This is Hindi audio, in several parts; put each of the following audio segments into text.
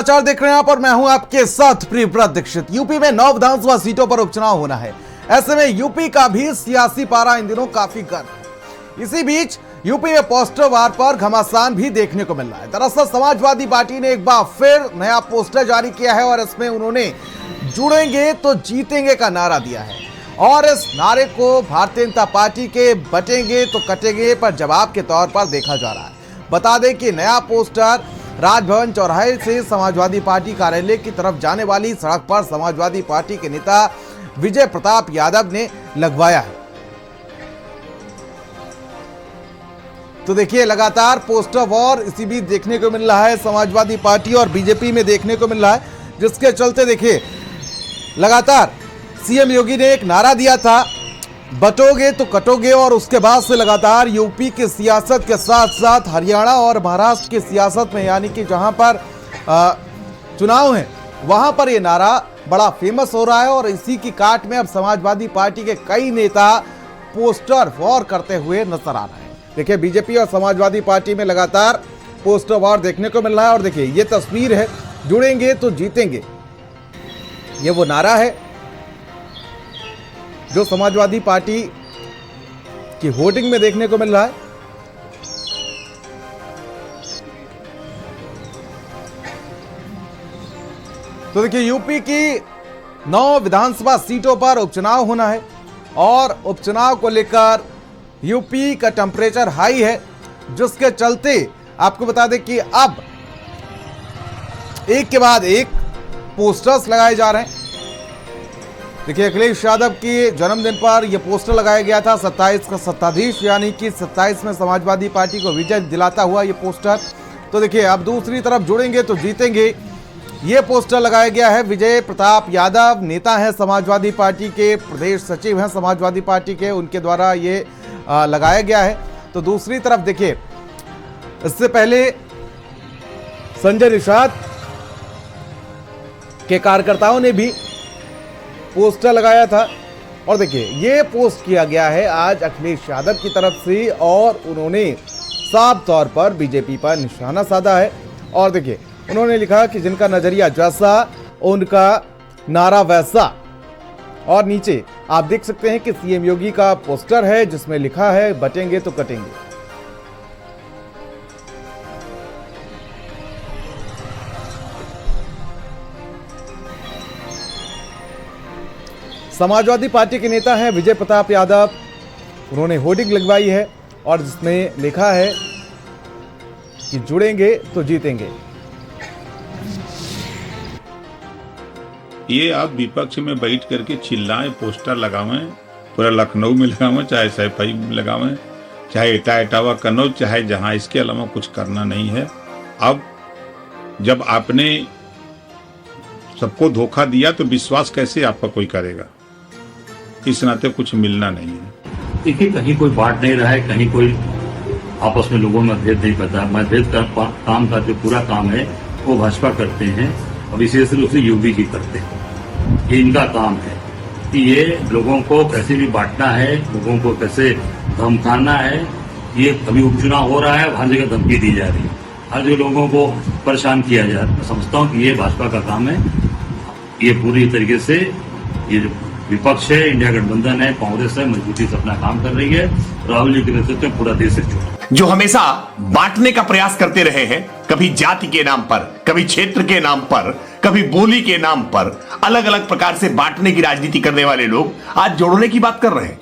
समाचार देख रहे हैं आप और मैं हूं आपके साथ प्रियव्रत दीक्षित। यूपी में 9 विधानसभा सीटों पर उपचुनाव होना है। ऐसे में यूपी का भी सियासी पारा इन दिनों काफी गर्म है। इसी बीच यूपी में पोस्टर वार पर घमासान भी देखने को मिल रहा है। दरअसल समाजवादी पार्टी ने एक बार फिर नया पोस्टर जारी किया है और इसमें उन्होंने जुड़ेंगे तो जीतेंगे का नारा दिया है और इस नारे को भारतीय जनता पार्टी के बटेंगे तो कटेंगे पर जवाब के तौर पर देखा जा रहा है। बता दें कि नया पोस्टर राजभवन चौराहे से समाजवादी पार्टी कार्यालय की तरफ जाने वाली सड़क पर समाजवादी पार्टी के नेता विजय प्रताप यादव ने लगवाया है। तो देखिए लगातार पोस्टर वॉर इसी बीच देखने को मिल रहा है समाजवादी पार्टी और बीजेपी में देखने को मिल रहा है, जिसके चलते देखिए लगातार सीएम योगी ने एक नारा दिया था, बटोगे तो कटोगे, और उसके बाद से लगातार यूपी की सियासत के साथ साथ हरियाणा और महाराष्ट्र की सियासत में यानी कि जहां पर चुनाव है वहां पर यह नारा बड़ा फेमस हो रहा है और इसी की काट में अब समाजवादी पार्टी के कई नेता पोस्टर वॉर करते हुए नजर आ रहे हैं। देखिए बीजेपी और समाजवादी पार्टी में लगातार पोस्टर वॉर देखने को मिल रहा है और देखिए ये तस्वीर है, जुड़ेंगे तो जीतेंगे, ये वो नारा है जो समाजवादी पार्टी की होर्डिंग में देखने को मिल रहा है। तो देखिए यूपी की 9 विधानसभा सीटों पर उपचुनाव होना है और उपचुनाव को लेकर यूपी का टेंपरेचर हाई है, जिसके चलते आपको बता दें कि अब एक के बाद एक पोस्टर्स लगाए जा रहे हैं। देखिए अखिलेश यादव के जन्मदिन पर यह पोस्टर लगाया गया था, 27 का सत्ताधीश, यानी कि 27 में समाजवादी पार्टी को विजय दिलाता हुआ यह पोस्टर। तो देखिए अब दूसरी तरफ जुड़ेंगे तो जीतेंगे, ये पोस्टर लगाया गया है। विजय प्रताप यादव नेता हैं समाजवादी पार्टी के, प्रदेश सचिव हैं समाजवादी पार्टी के, उनके द्वारा ये लगाया गया है। तो दूसरी तरफ देखिए इससे पहले संजय निषाद के कार्यकर्ताओं ने भी पोस्टर लगाया था और देखिए ये पोस्ट किया गया है आज अखिलेश यादव की तरफ से और उन्होंने साफ तौर पर बीजेपी पर निशाना साधा है और देखिए उन्होंने लिखा कि जिनका नजरिया जैसा उनका नारा वैसा, और नीचे आप देख सकते हैं कि सीएम योगी का पोस्टर है जिसमें लिखा है बटेंगे तो कटेंगे। समाजवादी पार्टी के नेता हैं विजय प्रताप यादव, उन्होंने होर्डिंग लगवाई है और जिसमें लिखा है कि जुड़ेंगे तो जीतेंगे। ये आप विपक्ष में बैठ करके चिल्लाएं, पोस्टर लगावें, पूरा लखनऊ में लगावें, चाहे सैफई में लगावें, चाहे इटावा कन्नौज, चाहे जहां, इसके अलावा कुछ करना नहीं है। अब जब आपने सबको धोखा दिया तो विश्वास कैसे आपका कोई करेगा? इस नाते कुछ मिलना नहीं है। देखिए कहीं कोई बांट नहीं रहा है, कहीं कोई आपस में लोगों में भेद नहीं करता। मतभेद का काम का जो पूरा काम है वो भाजपा करते हैं और विशेष रूप से यूपी की करते हैं। ये इनका काम है कि ये लोगों को कैसे भी बांटना है, लोगों को कैसे धमकाना है। ये कभी उपचुनाव हो रहा है, हर जगह धमकी दी जा रही है, हर जगह लोगों को परेशान किया जा रहा है। मैं समझता हूँ कि ये भाजपा का काम है। ये पूरी तरीके से ये जो विपक्ष है, इंडिया गठबंधन है, कांग्रेस है, मजबूती से अपना काम कर रही है। राहुल जी के नेतृत्व में पूरा देश एकजुट जो हमेशा बांटने का प्रयास करते रहे हैं, कभी जाति के नाम पर, कभी क्षेत्र के नाम पर, कभी बोली के नाम पर, अलग अलग प्रकार से बांटने की राजनीति करने वाले लोग आज जोड़ने की बात कर रहे हैं।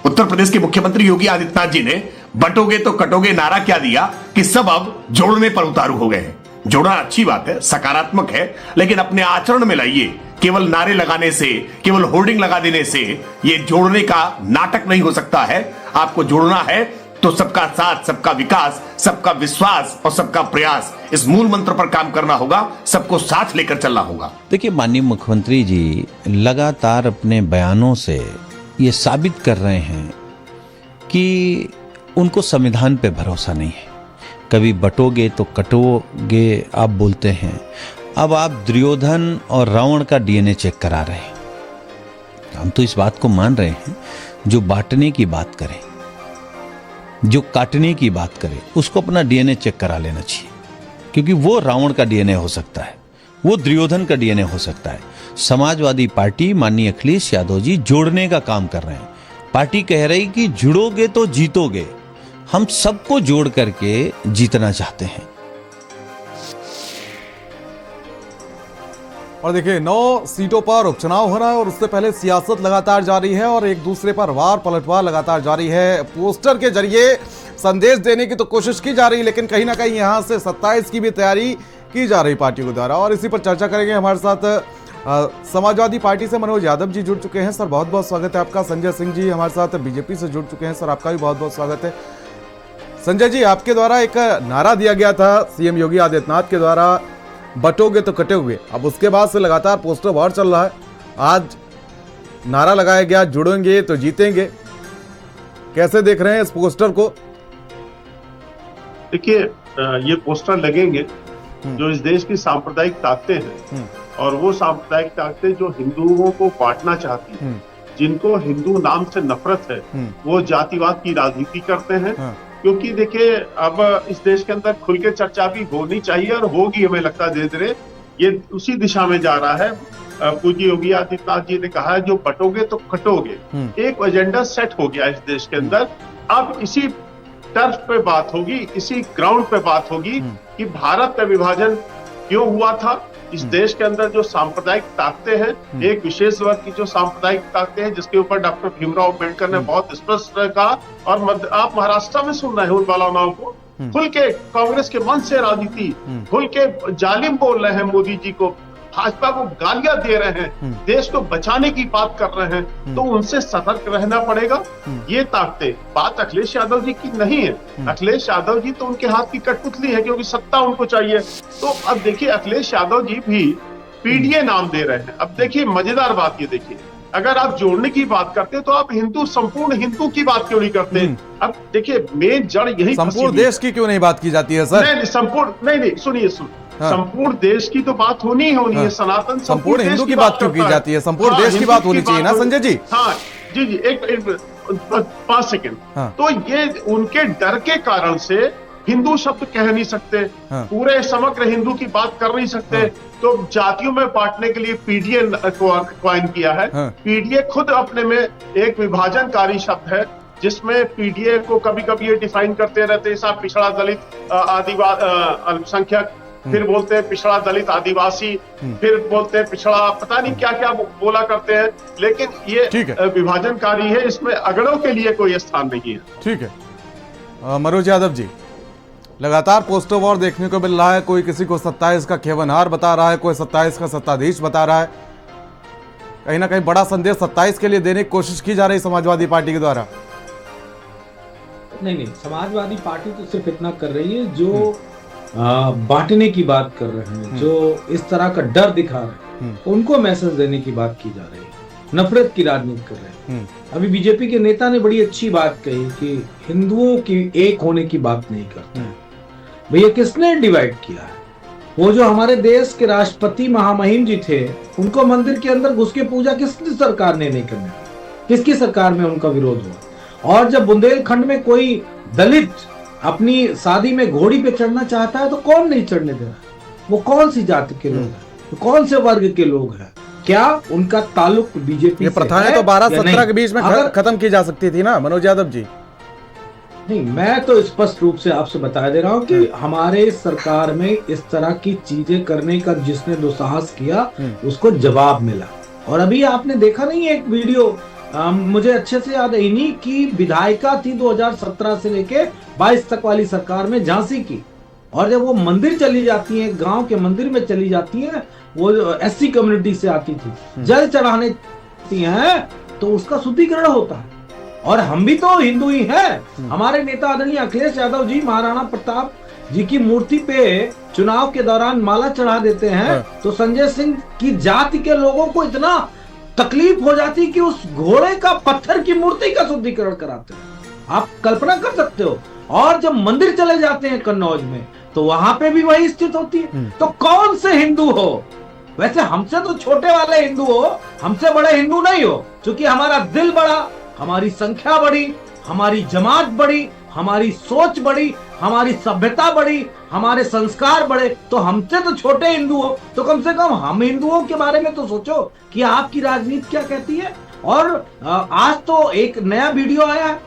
उत्तर प्रदेश के मुख्यमंत्री योगी आदित्यनाथ जी ने बटोगे तो कटोगे नारा क्या दिया कि सब अब जोड़ने पर उतारू हो गए हैं। जोड़ना अच्छी बात है, सकारात्मक है, लेकिन अपने आचरण में लाइए। केवल नारे लगाने से, केवल होर्डिंग लगा देने से ये जोड़ने का नाटक नहीं हो सकता है। आपको जोड़ना है तो सबका साथ, सबका विकास, सबका विश्वास और सबका प्रयास, इस मूल मंत्र पर काम करना होगा, सबको साथ लेकर चलना होगा। देखिए माननीय मुख्यमंत्री जी लगातार अपने बयानों से ये साबित कर रहे हैं कि उनको संविधान पे भरोसा नहीं है। कभी बटोगे तो कटोगे आप बोलते हैं, अब आप दुर्योधन और रावण का डीएनए चेक करा रहे हैं। हम तो इस बात को मान रहे हैं, जो बांटने की बात करें, जो काटने की बात करे, उसको अपना डीएनए चेक करा लेना चाहिए, क्योंकि वो रावण का डीएनए हो सकता है वो दुर्योधन का डीएनए हो सकता है। समाजवादी पार्टी माननीय अखिलेश यादव जी जोड़ने का काम कर रहे हैं। पार्टी कह रही कि जुड़ोगे तो जीतोगे। हम सबको जोड़ करके जीतना चाहते हैं। और देखिए 9 सीटों पर उपचुनाव हो रहा है और उससे पहले सियासत लगातार जारी है और एक दूसरे पर वार पलटवार लगातार जारी है। पोस्टर के जरिए संदेश देने की तो कोशिश की जा रही है, लेकिन कहीं ना कहीं यहां से 27 की भी तैयारी की जा रही पार्टियों के द्वारा। और इसी पर चर्चा करेंगे। हमारे साथ समाजवादी पार्टी से मनोज यादव जी जुड़ चुके हैं। सर बहुत बहुत स्वागत है आपका। संजय सिंह जी हमारे साथ बीजेपी से जुड़ चुके हैं। सर आपका भी बहुत बहुत स्वागत है। संजय जी, आपके द्वारा एक नारा दिया गया था सीएम योगी आदित्यनाथ के द्वारा, बटोगे तो कटे हुए। अब उसके बाद से लगातार पोस्टर वार चल रहा है। आज नारा लगाया गया, जुड़ेंगे तो जीतेंगे। कैसे देख रहे हैं इस पोस्टर को? देखिए, ये पोस्टर लगेंगे जो इस देश की सांप्रदायिक ताकतें हैं और वो सांप्रदायिक ताकतें जो हिंदुओं को बांटना चाहती हैं, जिनको हिंदू नाम से नफरत है, वो जातिवाद की राजनीति करते हैं। क्योंकि देखिए, अब इस देश के अंदर खुल के चर्चा भी होनी चाहिए और होगी, हमें लगता है धीरे धीरे ये उसी दिशा में जा रहा है। पूज्य योगी आदित्यनाथ जी ने कहा है जो बटोगे तो कटोगे। एक एजेंडा सेट हो गया इस देश के अंदर। अब इसी टर्फ पे बात होगी, इसी ग्राउंड पे बात होगी कि भारत का विभाजन क्यों हुआ था। इस देश के अंदर जो सांप्रदायिक ताकतें हैं, एक विशेष वर्ग की जो सांप्रदायिक ताकतें हैं, जिसके ऊपर डॉक्टर भीमराव अम्बेडकर ने बहुत स्पष्ट कहा। और आप महाराष्ट्र में सुन रहे हैं उन बालानाओं को खुल के कांग्रेस के मंच से राजनीति, खुल के जालिम बोल रहे हैं मोदी जी को, भाजपा को गालियां दे रहे हैं, देश को बचाने की बात कर रहे हैं। तो उनसे सतर्क रहना पड़ेगा। ये ताकतें, बात अखिलेश यादव जी की नहीं है। अखिलेश यादव जी तो उनके हाथ की कठपुतली है, क्योंकि सत्ता उनको चाहिए। तो अब देखिए, अखिलेश यादव जी भी पीडीए नाम दे रहे हैं। अब देखिए मजेदार बात ये देखिए, अगर आप जोड़ने की बात करते हैं तो आप हिंदू, संपूर्ण हिंदू की बात क्यों नहीं करते? अब देखिए, मेन जड़ यही, संपूर्ण देश की क्यों नहीं बात की जाती है सर? नहीं, संपूर्ण नहीं, सुनिए संपूर्ण देश की तो बात होनी ही होनी है। सनातन संपूर्ण हिंदू की बात क्यों की जाती है? संपूर्ण देश की बात होनी चाहिए ना संजय जी? हाँ जी, एक 5 सेकंड। तो ये उनके डर के कारण से हिंदू शब्द कह नहीं सकते, पूरे समग्र हिंदू की बात कर नहीं सकते। तो जातियों में बांटने के लिए पीडीए क्वाइन किया है। पीडीए खुद अपने में एक विभाजनकारी शब्द है, जिसमें पीडीए को कभी कभी ये डिफाइन करते रहते हैं साहब, पिछड़ा दलित आदिवासी अल्पसंख्यक, फिर बोलते हैं पिछड़ा दलित आदिवासी, फिर बोलते हैं पिछड़ा, पता नहीं क्या क्या बोला करते हैं। लेकिन ये विभाजनकारी है, इसमें अगड़ों के लिए कोई स्थान नहीं है। ठीक है। मनोज यादव जी, लगातार पोस्टर वॉर देखने को मिल रहा है। कोई किसी को 27 का खेवनहार बता रहा है, कोई 27 का सत्ताधीश बता रहा है। कहीं ना कहीं बड़ा संदेश 27 के लिए देने की कोशिश की जा रही समाजवादी पार्टी के द्वारा। नहीं, समाजवादी पार्टी तो सिर्फ इतना कर रही है जो बांटने की बात कर रहे हैं, जो इस तरह का डर दिखा रहे हैं, उनको मैसेज देने की बात की जा रही है, नफरत की राजनीति कर रहे हैं। अभी बीजेपी के नेता ने बड़ी अच्छी बात कही कि हिंदुओं की एक होने की बात नहीं करते। भैया, किसने डिवाइड किया है? वो जो हमारे देश के राष्ट्रपति महामहिम जी थे, उनको मंदिर के अंदर घुस के पूजा किसकी सरकार ने नहीं करने दी? किसकी सरकार में उनका विरोध हुआ? और जब बुंदेलखंड में कोई दलित अपनी शादी में घोड़ी पे चढ़ना चाहता है तो कौन नहीं चढ़ने दे रहा? वो कौन सी जाति के लोग हैं? तो कौन से वर्ग के लोग हैं? क्या उनका ताल्लुक बीजेपी से? प्रथाएं तो 12-17 के बीच में खत्म की जा सकती थी ना मनोज यादव जी? नहीं, मैं तो स्पष्ट रूप से आपसे बता दे रहा हूँ कि हमारे सरकार में इस तरह की चीजें करने का जिसने दुस्साहस किया उसको जवाब मिला। और अभी आपने देखा नहीं एक वीडियो, मुझे अच्छे से याद है, इन्हीं की विधायिका थी 2017 से लेके 22 तक वाली सरकार में, झांसी की। और जब वो मंदिर चली जाती है, गांव के मंदिर में चली जाती है, वो एससी कम्युनिटी से आती थी, जल चढ़ाने हैं तो उसका शुद्धिकरण होता है। और हम भी तो हिंदू ही हैं। हमारे नेता आदरणीय अखिलेश यादव जी महाराणा प्रताप जी की मूर्ति पे चुनाव के दौरान माला चढ़ा देते हैं तो संजय सिंह की जाति के लोगों को इतना तकलीफ हो जाती कि उस घोड़े का, पत्थर की मूर्ति का शुद्धिकरण कराते हैं। आप कल्पना कर सकते हो। और जब मंदिर चले जाते हैं कन्नौज में तो वहां पे भी वही स्थिति होती है। तो कौन से हिंदू हो? वैसे हमसे तो छोटे वाले हिंदू हो, हमसे बड़े हिंदू नहीं हो, क्योंकि हमारा दिल बड़ा, हमारी संख्या बड़ी, हमारी जमात बड़ी, हमारी सोच बड़ी, हमारी सभ्यता बड़ी, हमारे संस्कार बढ़े, तो हमसे तो छोटे हिंदू हो तो कम से कम हम हिंदुओं के बारे में तो सोचो कि आपकी राजनीति क्या कहती है। और आज तो एक नया वीडियो आया है,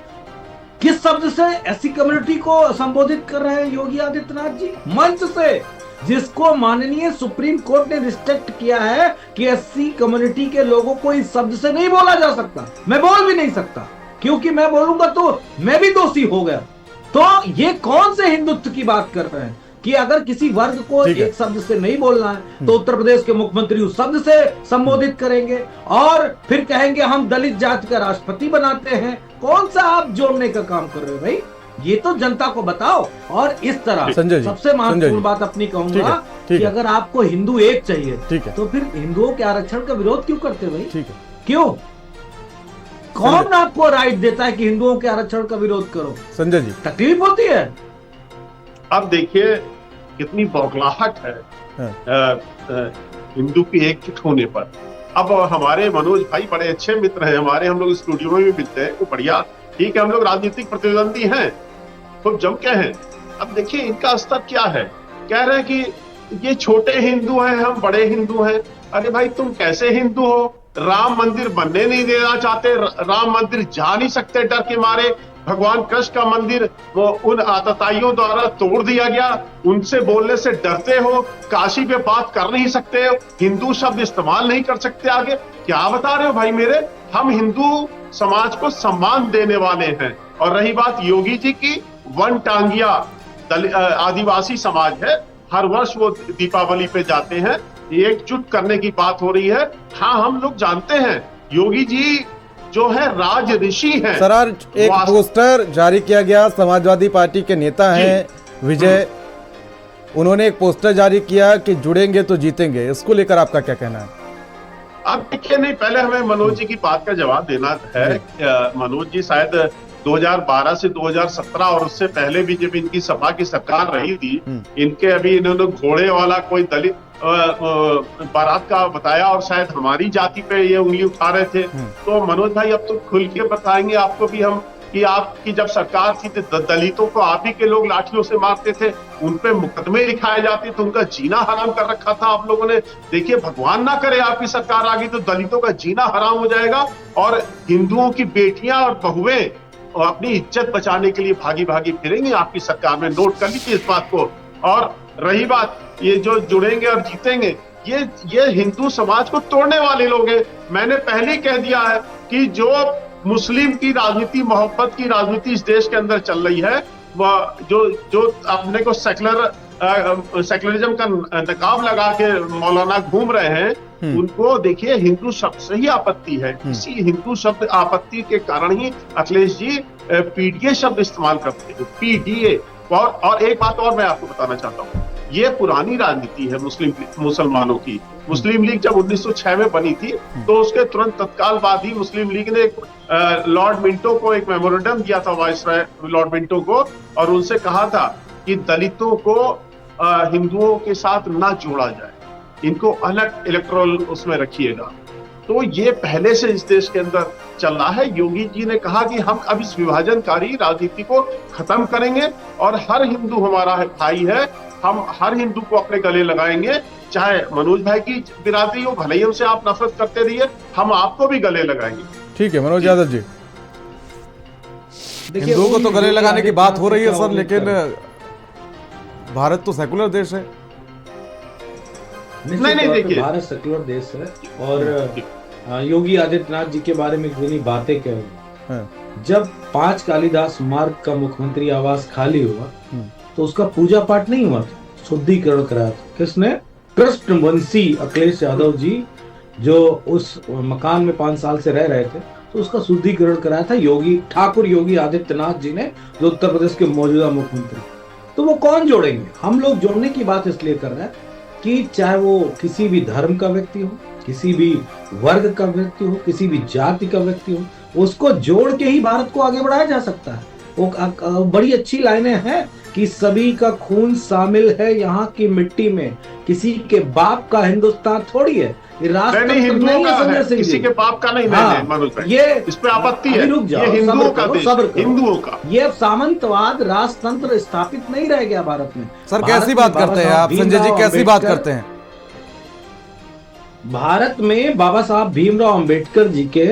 किस शब्द से एससी कम्युनिटी को संबोधित कर रहे हैं योगी आदित्यनाथ जी मंच से, जिसको माननीय सुप्रीम कोर्ट ने रिस्ट्रिक्ट किया है कि एससी कम्युनिटी के लोगों को इस शब्द से नहीं बोला जा सकता। मैं बोल भी नहीं सकता, क्योंकि मैं बोलूंगा तो मैं भी दोषी हो गया। तो ये कौन से हिंदुत्व की बात कर रहे हैं कि अगर किसी वर्ग को एक शब्द से नहीं बोलना है तो उत्तर प्रदेश के मुख्यमंत्री उस शब्द से संबोधित करेंगे और फिर कहेंगे हम दलित जाति का राष्ट्रपति बनाते हैं। कौन सा आप जोड़ने का काम कर रहे हो भाई, ये तो जनता को बताओ। और इस तरह सबसे महत्वपूर्ण बात अपनी कहूंगा कि अगर आपको हिंदू एक चाहिए तो फिर हिंदुओं के आरक्षण का विरोध क्यों करते भाई, क्यों? कौन आपको राइट देता है कि हिंदुओं के आरक्षण का विरोध करो? संजय जी, तकलीफ होती है। अब देखिए कितनी बौखलाहट है हिंदू की एकजुट होने पर। अब हमारे मनोज भाई बड़े अच्छे मित्र हैं हमारे, हम लोग स्टूडियो में भी मिलते हैं, वो बढ़िया, ठीक है, हम लोग राजनीतिक प्रतिद्वंदी हैं, खूब जम के हैं। अब देखिए इनका स्तर क्या है, कह रहे हैं कि ये छोटे हिंदू हैं, हम बड़े हिंदू हैं। अरे भाई तुम कैसे हिंदू हो? राम मंदिर बनने नहीं देना चाहते, राम मंदिर जा नहीं सकते डर के मारे, भगवान कृष्ण का मंदिर वो उन आतताइयों द्वारा तोड़ दिया गया, उनसे बोलने से डरते हो, काशी पे बात कर नहीं सकते हो, हिंदू शब्द इस्तेमाल नहीं कर सकते आगे, क्या बता रहे हो भाई मेरे? हम हिंदू समाज को सम्मान देने वाले हैं। और रही बात योगी जी की, वन टांगिया आदिवासी समाज है, हर वर्ष वो दीपावली पे जाते हैं, एकजुट करने की बात हो रही है। हाँ, हम लोग जानते हैं योगी जी जो है राज ऋषि हैं। सर आज एक पोस्टर जारी किया गया, समाजवादी पार्टी के नेता हैं विजय, उन्होंने एक पोस्टर जारी किया कि जुड़ेंगे तो जीतेंगे, इसको लेकर आपका क्या कहना है? अब देखिए, नहीं पहले हमें मनोज जी की बात का जवाब देना है। मनोज जी शायद 2012 से 2017 और उससे पहले भी जब इनकी सपा की सरकार रही थी, इनके अभी इन्होंने घोड़े वाला कोई दलित बारात का बताया और शायद हमारी जाति पे ये उंगली उठा रहे थे। तो मनोज भाई अब तो खुल के बताएंगे आपको भी हम कि आपकी जब सरकार थी तो दलितों को आप ही के लोग लाठियों से मारते थे, उन पे मुकदमे लिखाए जाते थे, उनका जीना हराम कर रखा था आप लोगों ने। देखिए भगवान ना करे आपकी सरकार आ गई तो दलितों का जीना हराम हो जाएगा और हिंदुओं की बेटियां और बहुएं और अपनी इज्जत बचाने के लिए भागी भागी फिरेंगे आपकी सरकार में। नोट कर लीजिए इस बात को। और रही बात ये जो जुड़ेंगे और जीतेंगे, ये हिंदू समाज को तोड़ने वाले लोग हैं। मैंने पहले ही कह दिया है कि जो मुस्लिम की राजनीति, मोहब्बत की राजनीति इस देश के अंदर चल रही है, वह जो अपने को सेकुलरिज्म का नकाब लगा के मौलाना घूम रहे हैं, उनको देखिए हिंदू शब्द से ही आपत्ति है। इसी हिंदू शब्द आपत्ति के कारण ही अखिलेश जी पीडीए शब्द इस्तेमाल करते हैं, पीडीए। और एक बात और मैं आपको बताना चाहता हूँ, ये पुरानी राजनीति है मुसलमानों की। मुस्लिम लीग जब 1906 में बनी थी तो उसके तुरंत तत्काल बाद ही मुस्लिम लीग ने लॉर्ड मिंटो को एक मेमोरेंडम दिया था, वाइसरॉय लॉर्ड मिंटो को, और उनसे कहा था कि दलितों को हिंदुओं के साथ ना जोड़ा जाए, इनको अलग इलेक्टोरल उसमें रखिएगा। तो ये पहले से इस देश के अंदर चल रहा है। योगी जी ने कहा कि हम अब इस विभाजनकारी राजनीति को खत्म करेंगे और हर हिंदू हमारा भाई है, हम हर हिंदू को अपने गले लगाएंगे, चाहे मनोज भाई की बिरादरी हो, भले ही हमसे आप नफरत करते रहिए, हम आपको भी गले लगाएंगे। ठीक है मनोज यादव जी, हिंदुओं को तो गले लगाने की बात हो रही है सर, लेकिन भारत तो सेकुलर देश है। नहीं देखिए, भारत सेकुलर देश है और योगी आदित्यनाथ जी के बारे में इतनी बातें क्या हुई। जब 5 कालिदास मार्ग का मुख्यमंत्री आवास खाली हुआ तो उसका पूजा पाठ नहीं हुआ, शुद्धिकरण कराया था। किसने? कृष्णवंशी अखिलेश यादव जी, जो उस मकान में 5 साल से रह रहे थे, तो उसका शुद्धिकरण कराया था ठाकुर योगी आदित्यनाथ जी ने, जो उत्तर प्रदेश के मौजूदा मुख्यमंत्री। तो वो कौन जोड़ेंगे? हम लोग जोड़ने की बात इसलिए कर रहे हैं कि चाहे वो किसी भी धर्म का व्यक्ति हो, किसी भी वर्ग का व्यक्ति हो, किसी भी जाति का व्यक्ति हो, उसको जोड़ के ही भारत को आगे बढ़ाया जा सकता है। वो बड़ी अच्छी लाइनें हैं कि सभी का खून शामिल है यहाँ की मिट्टी में, किसी के बाप का हिंदुस्तान थोड़ी है। ये राष्ट्रतंत्र हिंदुओं का संजय है, सिंह किसी जी। के बाप का नहीं। हाँ, नहीं मनोज भाई, ये इस पे आपत्ति है। अभी रुक जाओ, ये हिंदुओं का सब्र देश, करो। हिंदुओं का। ये अब सामंतवाद राष्ट्रतंत्र स्थापित नहीं रह गया भारत में। सर भारत कैसी में बात बाबा करते हैं साहब आप संजय जी, भीमराव कैसी बात अंबेडकर- करते हैं? भारत में बाबा साहब भीमराव अंबेडकर जी के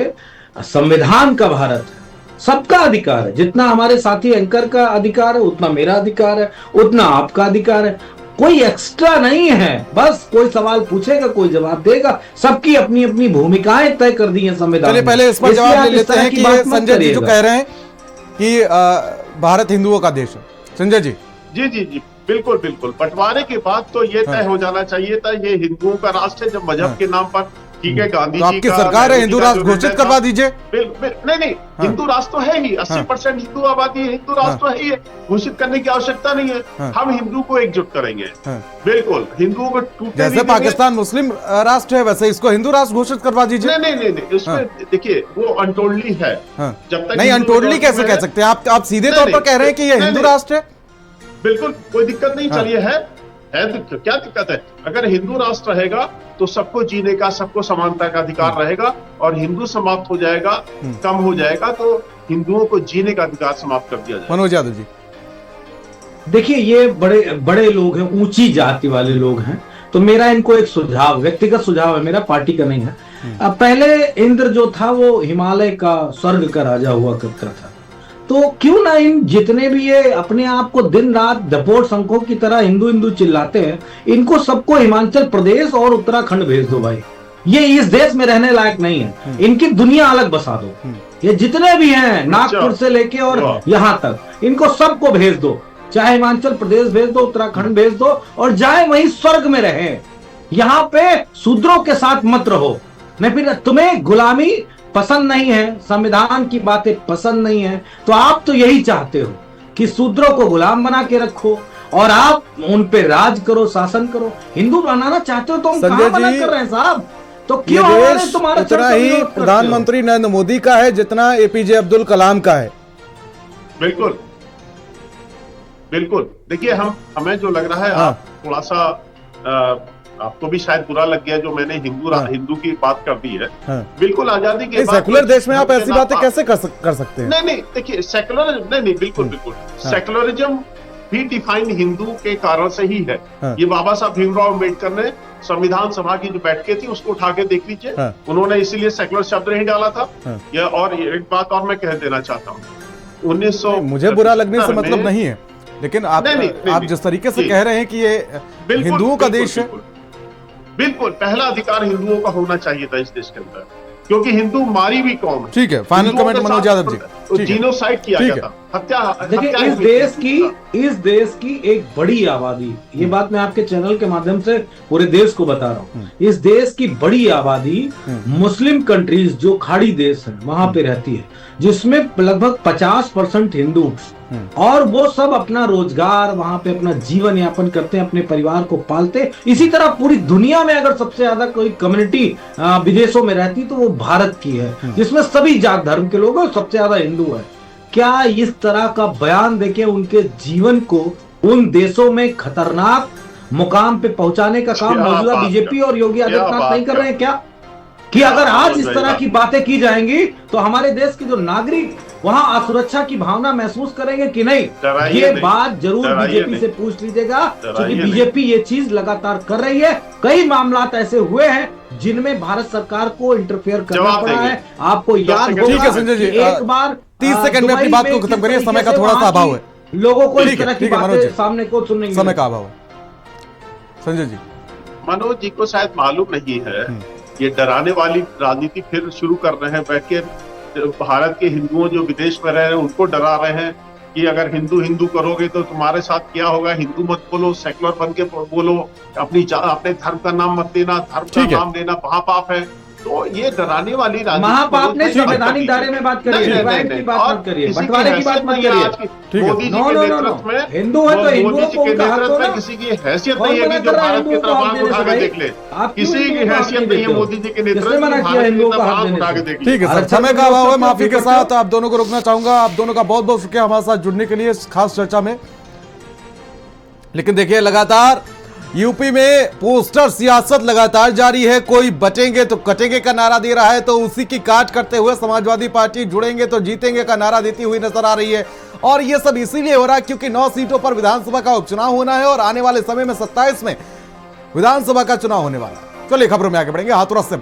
संविधान का भारत है, सबका अधिकार है। जितना हमारे साथी एंकर का अधिकार है उतना मेरा अधिकार है, उतना आपका अधिकार है। कोई एक्स्ट्रा नहीं है। बस कोई सवाल पूछेगा, कोई जवाब देगा। सबकी अपनी अपनी भूमिकाएं तय कर दी हैं संविधान चलिए में। पहले इस पर इसलिए जवाब आप ले इस लेते तरह हैं की कि बात ये मत संजय जी जो करिएगा। कह रहे हैं कि भारत हिंदुओं का देश है। संजय जी जी जी जी, बिल्कुल बिल्कुल। बंटवारे के बाद तो ये तय हो जाना चाहिए था ये हिंदुओं का राष्ट्र है। जब मजहब के नाम पर, ठीक है, गांधी तो जी आपकी का, सरकार है, नेहरू हिंदू जी का राष्ट्र जो घोषित निर्णय करवा था- दीजिए। नहीं, हिंदू राष्ट्र तो है ही। 80% हिंदू आबादी है, हिंदू राष्ट्र तो है ही है। घोषित करने की आवश्यकता नहीं है। हम हिंदू को एकजुट करेंगे। बिल्कुल, हिंदुओं को टूटने नहीं जैसे देंगे। पाकिस्तान मुस्लिम राष्ट्र है वैसे इसको हिंदू राष्ट्र घोषित करवा दीजिए। नहीं, इसमें देखिए वो अनटोल्डली है। जब तक नहीं, हिंदू अनटोल्डली majority कैसे में कह है- सकते हैं आप सीधे नहीं, तौर पर नहीं, कह रहे हैं कि ये नहीं, हिंदू नहीं। राष्ट्र है। बिल्कुल कोई दिक्कत नहीं। चलिए है तो क्या दिक्कत है? अगर हिंदू राष्ट्र रहेगा तो सबको जीने का, सबको समानता का अधिकार रहेगा, और हिंदू समाप्त हो जाएगा, कम हो जाएगा तो हिंदुओं को जीने का अधिकार समाप्त कर दिया जाएगा। मनोज यादव जी देखिए, ये बड़े बड़े लोग हैं, ऊंची जाति वाले लोग हैं। तो मेरा इनको एक सुझाव, व्यक्तिगत सुझाव है मेरा, पार्टी का नहीं है। अब पहले इंद्र जो था वो हिमालय का, स्वर्ग का राजा हुआ करता था। तो क्यों ना इन जितने भी ये अपने आप को दिन रात डपोर शंखों की तरह हिंदू हिंदू चिल्लाते हैं, इनको सबको हिमाचल प्रदेश और उत्तराखंड भेज दो भाई। ये इस देश में रहने लायक नहीं है। इनकी दुनिया अलग बसा दो। ये जितने भी हैं, नागपुर से लेके और यहाँ तक, इनको सबको भेज दो। चाहे हिमाचल प्रदेश भेज दो, उत्तराखंड भेज दो, और जाए वहीं स्वर्ग में रहे। यहाँ पे शूद्रों के साथ मत रहो। नहीं, फिर तुम्हें गुलामी पसंद नहीं है, संविधान की बातें पसंद नहीं है, तो आप तो यही चाहते हो कि शूद्रों को गुलाम बना के रखो और आप उन पे राज करो, शासन करो। हिंदू बनाना चाहते हो तो हम कहां मना कर रहे हैं साहब? तो ये क्यों हमारे देश तुम्हारे उतना ही प्रधानमंत्री नरेंद्र मोदी का है जितना एपीजे अब्दुल कलाम का है। बिल्कुल बिल्कुल। देखिए हमें जो लग रहा है, आप थोड़ा सा आपको भी शायद बुरा लग गया जो मैंने हिंदू की बात कर दी है। बिल्कुल, आजादी के बाद सेकुलर देश में आप ऐसी बातें कैसे कर सकते हैं? नहीं, देखिए सेकुलरिज्म नहीं, बिल्कुल सेकुलरिज्म भी डिफाइन हिंदू के कारण से ही है। ये बाबा साहब भीमराव अंबेडकर ने संविधान सभा की जो बैठकें थी उसको उठा के देख लीजिए। उन्होंने इसीलिए सेकुलर शब्द नहीं डाला था। और एक बात और मैं कह देना चाहता हूँ, 1900 मुझे बुरा लगने से मतलब नहीं है, लेकिन आप जिस तरीके से कह रहे हैं कि ये हिंदुओं का देश है। बिल्कुल, पहला अधिकार हिंदुओं का होना चाहिए था इस देश के अंदर, क्योंकि हिंदू मारी भी कौम है। ठीक है, final comment Manoj Yadav ji. Genocide किया गया था, हत्या। देखिए, इस देश की एक बड़ी आबादी, ये बात मैं आपके चैनल के माध्यम से पूरे देश को बता रहा हूँ, इस देश की बड़ी आबादी मुस्लिम कंट्रीज जो खाड़ी देश है वहां पे रहती है, जिसमें लगभग 50% हिंदू, और वो सब अपना रोजगार वहां पे, अपना जीवन यापन करते हैं, अपने परिवार को पालते। इसी तरह पूरी दुनिया में अगर सबसे ज्यादा कोई कम्युनिटी विदेशों में रहती तो वो भारत की है, जिसमें सभी जात धर्म के लोग हैं, सबसे ज्यादा हिंदू है। क्या इस तरह का बयान देके उनके जीवन को उन देशों में खतरनाक मुकाम पे पहुंचाने का काम मौजूदा बीजेपी और योगी आदित्यनाथ नहीं कर रहे हैं क्या? कि अगर आज इस तरह की बातें की जाएंगी तो हमारे देश के जो नागरिक वहां असुरक्षा की भावना महसूस करेंगे कि नहीं? ये बात जरूर बीजेपी से पूछ लीजिएगा, क्योंकि बीजेपी ये चीज लगातार कर रही है। कई मामला ऐसे हुए हैं जिनमें भारत सरकार को इंटरफेयर करना पड़ा है। आपको याद होगा, ठीक है संजय जी, एक बार 30 सेकंड में अपनी बात को खत्म करिए, समय का थोड़ा सा अभाव है। लोगों को इस तरह की बातें सामने को सुनने की समय का अभाव है। संजय जी, मनोज जी को शायद मालूम नहीं है, ये डराने वाली राजनीति फिर शुरू कर रहे हैं। बैठ के भारत के हिंदुओं जो विदेश में रह रहे हैं उनको डरा रहे हैं कि अगर हिंदू हिंदू करोगे तो तुम्हारे साथ क्या होगा। हिंदू मत बोलो, सेकुलर बन के बोलो, अपने धर्म का नाम मत लेना, धर्म का नाम लेना महापाप है। तो ये डराने वाली महापाप ने संवैधानिक दायरे में बात करिए, की बात मत करिए, बंटवारे की बात मत करिए। मोदी जी के नेतृत्व में, हिंदू है तो हिंदुओं को उनका हक दो ना। किसी की हैसियत नहीं है कि जो भारत की तरफ आंख उठा के देख ले। किसी की हैसियत नहीं है मोदी जी के नेतृत्व में भारत की तरफ आंख उठा के देख ले। ठीक है सर, समय का अभाव है, माफी के साथ आप दोनों को रोकना चाहूंगा। आप दोनों का बहुत बहुत शुक्रिया हमारे साथ जुड़ने के लिए इस खास चर्चा में। लेकिन देखिए लगातार यूपी में पोस्टर सियासत लगातार जारी है। कोई बटेंगे तो कटेंगे का नारा दे रहा है, तो उसी की काट करते हुए समाजवादी पार्टी जुड़ेंगे तो जीतेंगे का नारा देती हुई नजर आ रही है। और ये सब इसीलिए हो रहा है क्योंकि 9 सीटों पर विधानसभा का उपचुनाव होना है और आने वाले समय में 27 में विधानसभा का चुनाव होने वाला है। चलिए खबरों में आगे बढ़ेंगे। हाथरस से